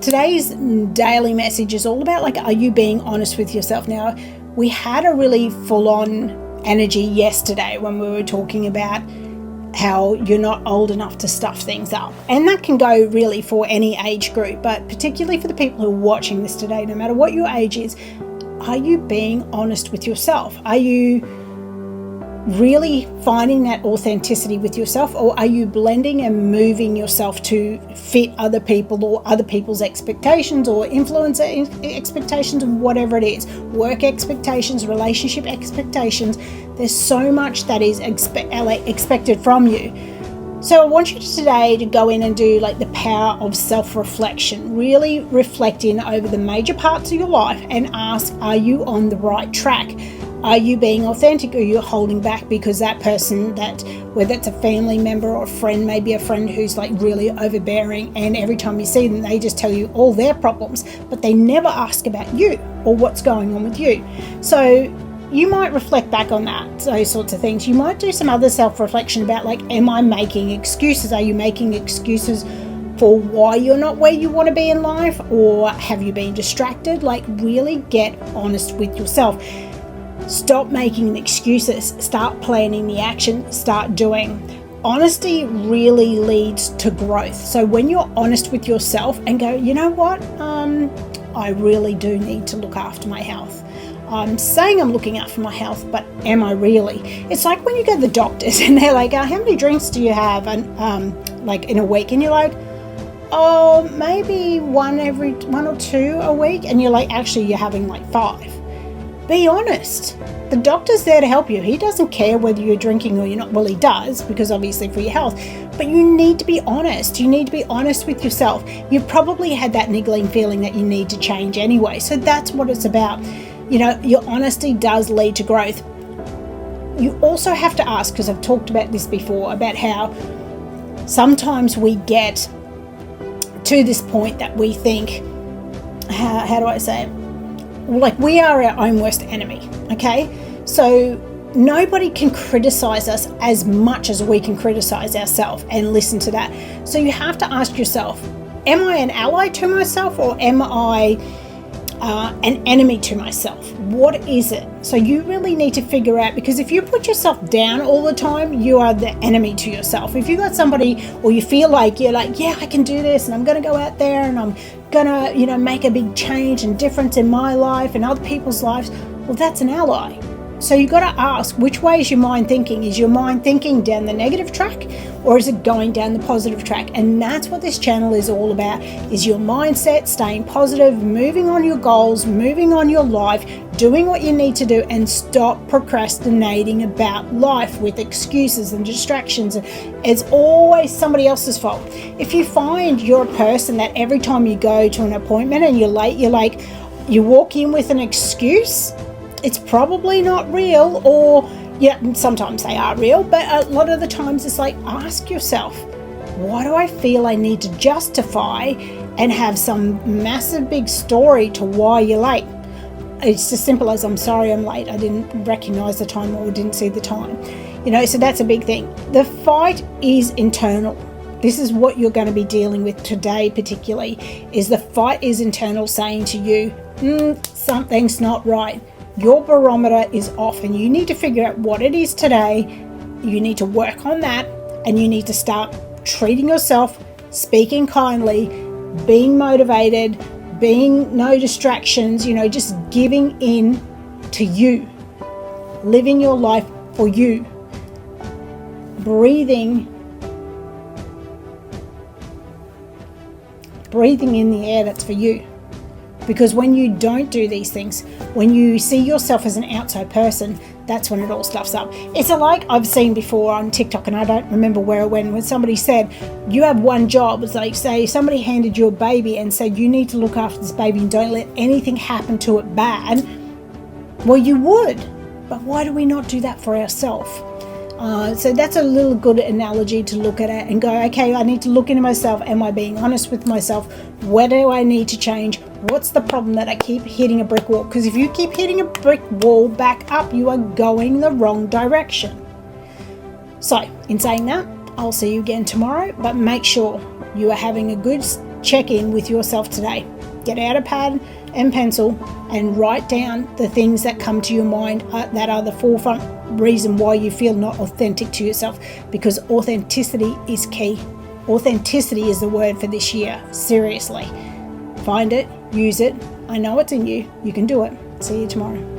today's daily message is all about, like, are you being honest with yourself? Now, we had a really full-on energy yesterday when we were talking about how you're not old enough to stuff things up. And that can go really for any age group, but particularly for the people who are watching this today, no matter what your age is, are you being honest with yourself? Are you really finding that authenticity with yourself, or are you blending and moving yourself to fit other people or other people's expectations or influencer expectations, or whatever it is, work expectations, relationship expectations? There's so much that is expected from you. So I want you today to go in and do like the power of self-reflection, really reflect in over the major parts of your life and ask, are you on the right track? Are you being authentic, or are you holding back because that person, that whether it's a family member or a friend, maybe a friend who's like really overbearing, and every time you see them they just tell you all their problems, but they never ask about you or what's going on with you. So you might reflect back on that, those sorts of things. You might do some other self-reflection about, like, am I making excuses? Are you making excuses for why you're not where you want to be in life, or have you been distracted? Like, really get honest with yourself. Stop making excuses. Start planning the action. Start doing. Honesty really leads to growth. So when you're honest with yourself and go, you know what, I really do need to look after my health. I'm saying I'm looking out for my health, but am I really? It's like when you go to the doctors and they're like, how many drinks do you have? And like in a week, and you're like, oh, maybe one or two a week. And you're like, actually, you're having like 5. Be honest. The doctor's there to help you. He doesn't care whether you're drinking or you're not. Well, he does, because obviously for your health. But you need to be honest. You need to be honest with yourself. You've probably had that niggling feeling that you need to change anyway. So that's what it's about. You know, your honesty does lead to growth. You also have to ask, because I've talked about this before, about how sometimes we get to this point that we think, how do I say it? Like, we are our own worst enemy, okay? So nobody can criticize us as much as we can criticize ourselves, and listen to that. So you have to ask yourself, am I an ally to myself, or am I an enemy to myself? What is it? So you really need to figure out, because if you put yourself down all the time, you are the enemy to yourself. If you got somebody, or you feel like you're like, yeah, I can do this, and I'm going to go out there and I'm gonna, you know, make a big change and difference in my life and other people's lives, well, that's an ally. So you got to ask, which way is your mind thinking? Is your mind thinking down the negative track, or is it going down the positive track? And that's what this channel is all about, is your mindset, staying positive, moving on your goals, moving on your life, doing what you need to do, and stop procrastinating about life with excuses and distractions. It's always somebody else's fault. If you find you're a person that every time you go to an appointment and you're late, you're like, you walk in with an excuse, it's probably not real. Or yeah, sometimes they are real, but a lot of the times it's like, ask yourself, why do I feel I need to justify and have some massive big story to why you're late? It's as simple as, I'm sorry I'm late, I didn't recognize the time or didn't see the time. You know, so that's a big thing. The fight is internal. This is what you're going to be dealing with today, particularly, is the fight is internal, saying to you, something's not right. Your barometer is off, and you need to figure out what it is today. You need to work on that, and you need to start treating yourself, speaking kindly, being motivated, being no distractions, you know, just giving in to you, living your life for you, breathing in the air that's for you. Because when you don't do these things, when you see yourself as an outside person, that's when it all stuffs up. It's like I've seen before on TikTok, and I don't remember where it went, when somebody said, you have one job. It's like, say somebody handed you a baby and said, you need to look after this baby and don't let anything happen to it bad. Well, you would, but why do we not do that for ourselves? So that's a little good analogy to look at it and go, okay, I need to look into myself. Am I being honest with myself? Where do I need to change? What's the problem that I keep hitting a brick wall? Because if you keep hitting a brick wall back up, you are going the wrong direction. So in saying that, I'll see you again tomorrow, but make sure you are having a good check in with yourself today. Get out a pad and pencil and write down the things that come to your mind that are the forefront reason why you feel not authentic to yourself, because authenticity is key. Authenticity is the word for this year. Seriously. Find it, use it. I know it's in you. You can do it. See you tomorrow.